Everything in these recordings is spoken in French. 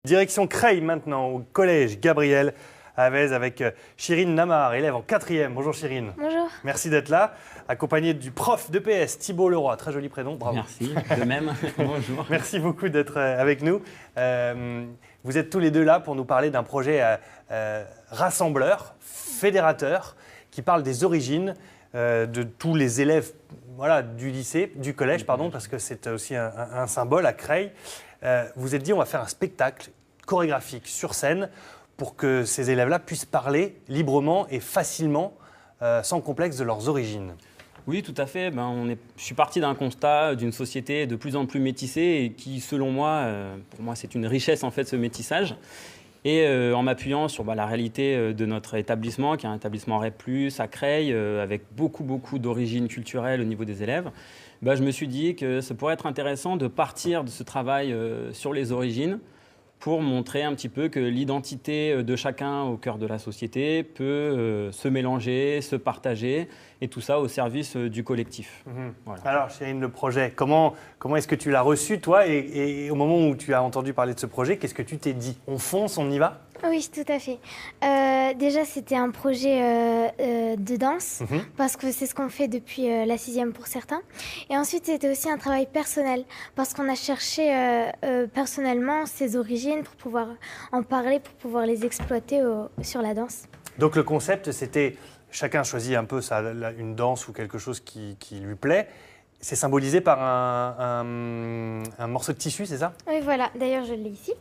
Direction Creil maintenant, au collège Gabriel Avez avec Chirine Namar, élève en 4e. Bonjour Chirine. Bonjour. Merci d'être là, accompagnée du prof d'EPS, Thibault Leroy. Très joli prénom, bravo. Merci, de même. Bonjour. Merci beaucoup d'être avec nous. Vous êtes tous les deux là pour nous parler d'un projet rassembleur, fédérateur, qui parle des origines de tous les élèves du lycée, du collège, parce que c'est aussi un symbole à Creil. Vous êtes dit, on va faire un spectacle chorégraphique sur scène pour que ces élèves-là puissent parler librement et facilement, sans complexe, de leurs origines. Oui, tout à fait. Je suis parti d'un constat d'une société de plus en plus métissée et qui, selon moi, pour moi, c'est une richesse en fait, ce métissage. Et en m'appuyant sur la réalité de notre établissement, qui est un établissement REP+, à Creil, avec beaucoup d'origines culturelles au niveau des élèves, je me suis dit que ça pourrait être intéressant de partir de ce travail sur les origines pour montrer un petit peu que l'identité de chacun au cœur de la société peut se mélanger, se partager, et tout ça au service du collectif. Voilà. Alors, Chirine, le projet, comment est-ce que tu l'as reçu, toi, et au moment où tu as entendu parler de ce projet, qu'est-ce que tu t'es dit? On fonce, on y va? Oui, tout à fait. Déjà, c'était un projet de danse, parce que c'est ce qu'on fait depuis la 6e pour certains. Et ensuite, c'était aussi un travail personnel, parce qu'on a cherché personnellement ses origines pour pouvoir en parler, pour pouvoir les exploiter sur la danse. Donc le concept, c'était chacun choisit un peu une danse ou quelque chose qui lui plaît. C'est symbolisé par un morceau de tissu, c'est ça? Oui, voilà. D'ailleurs, je l'ai ici.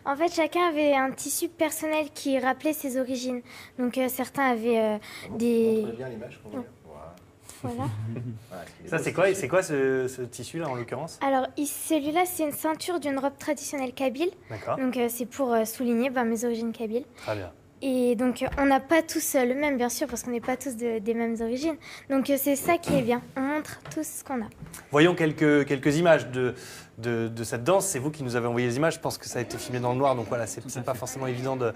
En fait, chacun avait un tissu personnel qui rappelait ses origines. Donc, certains avaient des... On bien l'image qu'on voit. Voilà. Ça, c'est quoi ce tissu-là, en l'occurrence? Alors, celui-là, c'est une ceinture d'une robe traditionnelle kabyle. D'accord. Donc, c'est pour souligner mes origines kabyles. Très bien. Et donc, on n'a pas tous le même, bien sûr, parce qu'on n'est pas tous des mêmes origines. Donc, c'est ça qui est bien. On montre tous ce qu'on a. Voyons quelques images de cette danse. C'est vous qui nous avez envoyé les images. Je pense que ça a été filmé dans le noir, donc voilà, c'est pas forcément évident de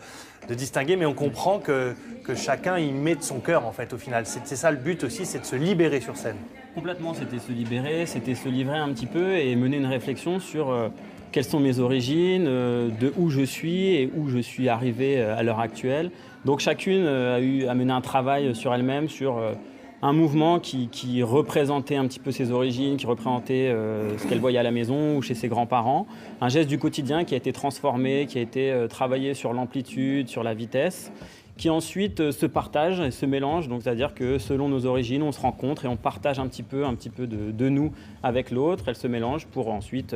distinguer, mais on comprend que chacun y met de son cœur, en fait, au final. C'est ça le but aussi, c'est de se libérer sur scène. Complètement, c'était se libérer, c'était se livrer un petit peu et mener une réflexion sur quelles sont mes origines, de où je suis et où je suis arrivé à l'heure actuelle. Donc chacune a mené un travail sur elle-même, sur un mouvement qui représentait un petit peu ses origines, qui représentait ce qu'elle voyait à la maison ou chez ses grands-parents. Un geste du quotidien qui a été transformé, qui a été travaillé sur l'amplitude, sur la vitesse, qui ensuite se partage et se mélange. Donc c'est-à-dire que selon nos origines, on se rencontre et on partage un petit peu de nous avec l'autre. Elle se mélange pour ensuite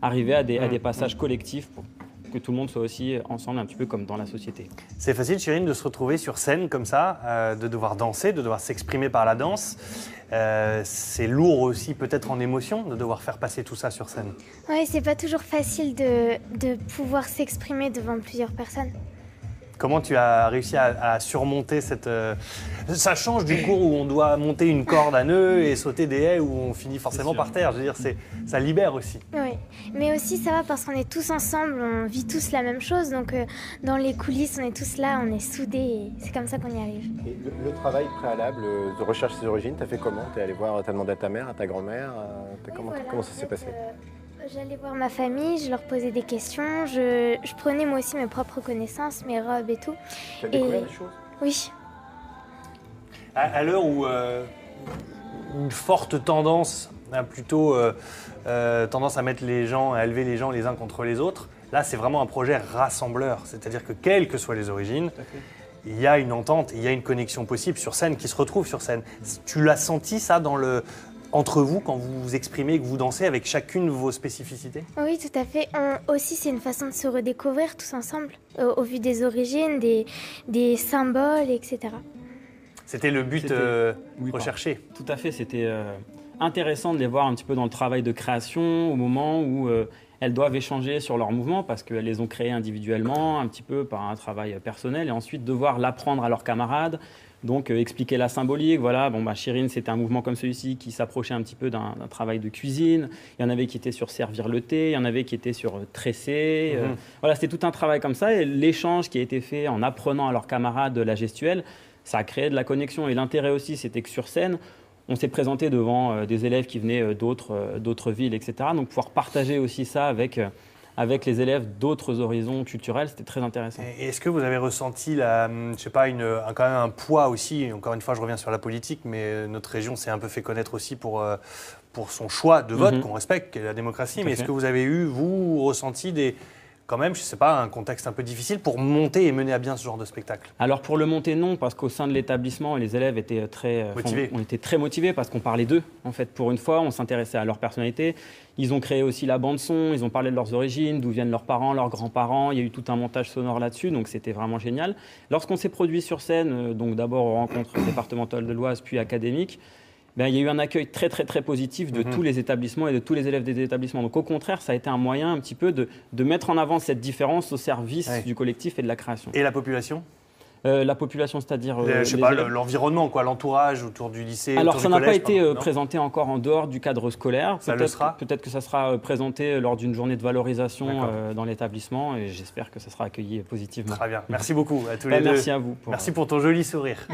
arriver à des passages collectifs pour que tout le monde soit aussi ensemble, un petit peu comme dans la société. C'est facile, Chirine, de se retrouver sur scène comme ça, de devoir danser, de devoir s'exprimer par la danse. C'est lourd aussi peut-être en émotion de devoir faire passer tout ça sur scène. Oui, c'est pas toujours facile de pouvoir s'exprimer devant plusieurs personnes. Comment tu as réussi à surmonter cette... Ça change du cours où on doit monter une corde à nœuds et sauter des haies où on finit forcément par terre. Je veux dire, ça libère aussi. Oui, mais aussi ça va parce qu'on est tous ensemble, on vit tous la même chose. Donc dans les coulisses, on est tous là, on est soudés et c'est comme ça qu'on y arrive. Et le travail préalable de recherche ses origines, t'as fait comment? T'es allé voir, t'as demandé à ta mère, à ta grand-mère? Comment ça s'est passé? J'allais voir ma famille, je leur posais des questions, je prenais moi aussi mes propres connaissances, mes robes et tout. Tu as découvert des choses? Oui. À l'heure où une forte tendance a plutôt tendance à mettre à élever les gens les uns contre les autres, là c'est vraiment un projet rassembleur, c'est-à-dire que quelles que soient les origines, il y a une entente, il y a une connexion possible sur scène qui se retrouve sur scène. Tu l'as senti ça entre vous, quand vous vous exprimez, que vous dansez avec chacune vos spécificités? Oui, tout à fait. Aussi, c'est une façon de se redécouvrir tous ensemble, au vu des origines, des symboles, etc. C'était le but recherché. Tout à fait, c'était intéressant de les voir un petit peu dans le travail de création, au moment où elles doivent échanger sur leurs mouvements, parce qu'elles les ont créés individuellement, un petit peu par un travail personnel, et ensuite devoir l'apprendre à leurs camarades. Donc expliquer la symbolique, voilà, Chirine c'était un mouvement comme celui-ci qui s'approchait un petit peu d'un travail de cuisine, il y en avait qui étaient sur servir le thé, il y en avait qui étaient sur tresser, voilà, c'était tout un travail comme ça et l'échange qui a été fait en apprenant à leurs camarades la gestuelle, ça a créé de la connexion et l'intérêt aussi c'était que sur scène, on s'est présenté devant des élèves qui venaient d'autres villes, etc. Donc pouvoir partager aussi ça avec avec les élèves d'autres horizons culturels. C'était très intéressant. Et est-ce que vous avez ressenti, je sais pas, quand même un poids aussi, encore une fois je reviens sur la politique, mais notre région s'est un peu fait connaître aussi pour son choix de vote, qu'on respecte, qui est la démocratie, mais est-ce que vous avez eu, vous, ressenti quand même, je ne sais pas, un contexte un peu difficile pour monter et mener à bien ce genre de spectacle? Alors pour le monter, non, parce qu'au sein de l'établissement, les élèves étaient on était très motivés parce qu'on parlait d'eux. En fait, pour une fois, on s'intéressait à leur personnalité. Ils ont créé aussi la bande-son, ils ont parlé de leurs origines, d'où viennent leurs parents, leurs grands-parents. Il y a eu tout un montage sonore là-dessus, donc c'était vraiment génial. Lorsqu'on s'est produit sur scène, donc d'abord aux rencontres départementales de l'Oise, puis académiques, il y a eu un accueil très, très, très positif de tous les établissements et de tous les élèves des établissements. Donc au contraire, ça a été un moyen un petit peu de mettre en avant cette différence au service du collectif et de la création. Et la population? La population, c'est-à-dire je sais pas, l'environnement, quoi, l'entourage autour du lycée. Alors autour ça du n'a collège, pas été présenté encore en dehors du cadre scolaire. Ça le sera. Peut-être que ça sera présenté lors d'une journée de valorisation dans l'établissement et j'espère que ça sera accueilli positivement. Très bien. Merci beaucoup à tous les deux. Merci à vous. Merci pour ton joli sourire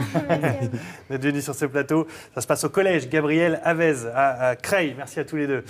d'être venu sur ce plateau. Ça se passe au collège Gabriel Avez à Creil. Merci à tous les deux.